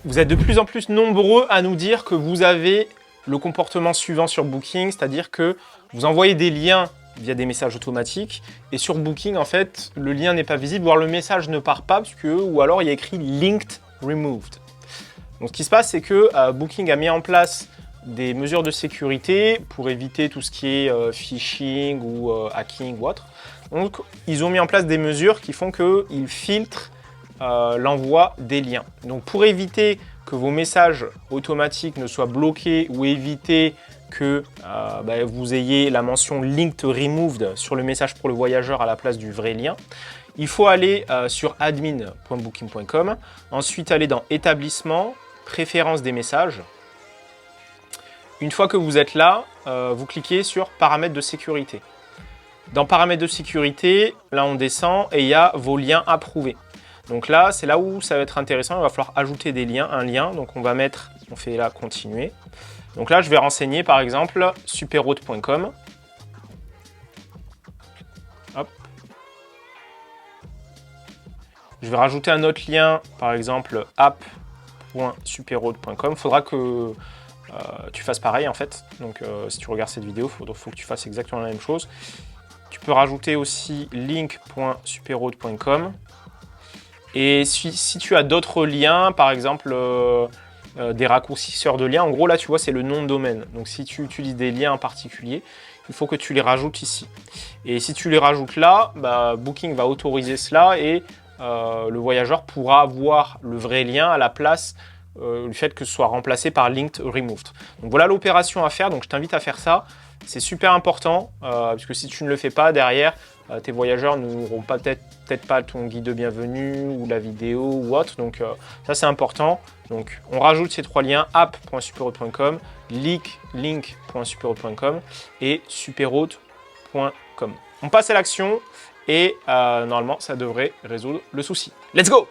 Vous êtes de plus en plus nombreux à nous dire que vous avez le comportement suivant sur Booking, c'est-à-dire que vous envoyez des liens via des messages automatiques et sur Booking, en fait, le lien n'est pas visible, voire le message ne part pas, ou alors il y a écrit « linked removed ». Donc ce qui se passe, c'est que Booking a mis en place des mesures de sécurité pour éviter tout ce qui est phishing ou hacking ou autre. Donc ils ont mis en place des mesures qui font qu'ils filtrent l'envoi des liens. Donc pour éviter que vos messages automatiques ne soient bloqués ou éviter que vous ayez la mention linked removed sur le message pour le voyageur à la place du vrai lien, il faut aller sur admin.booking.com, ensuite aller dans établissement, préférences des messages. Une fois que vous êtes là, vous cliquez sur paramètres de sécurité. Dans paramètres de sécurité, là on descend et il y a vos liens approuvés. Donc là, c'est là où ça va être intéressant. Il va falloir ajouter des liens, un lien. Donc on va mettre, on fait là continuer. Donc là, je vais renseigner par exemple superhôte.com. Hop. Je vais rajouter un autre lien, par exemple app.superhôte.com. Il faudra que tu fasses pareil en fait. Donc si tu regardes cette vidéo, il faut que tu fasses exactement la même chose. Tu peux rajouter aussi link.superhôte.com. Et si tu as d'autres liens, par exemple des raccourcisseurs de liens, en gros là tu vois c'est le nom de domaine. Donc si tu utilises des liens en particulier, il faut que tu les rajoutes ici. Et si tu les rajoutes là, Booking va autoriser cela et le voyageur pourra voir le vrai lien à la place du fait que ce soit remplacé par linked removed. Donc voilà l'opération à faire, donc je t'invite à faire ça. C'est super important, parce que si tu ne le fais pas, derrière, tes voyageurs n'auront peut-être pas ton guide de bienvenue ou la vidéo ou autre. Donc ça, c'est important. Donc on rajoute ces trois liens, app.superhôte.com, link.superhôte.com et superhôte.com. On passe à l'action et normalement, ça devrait résoudre le souci. Let's go!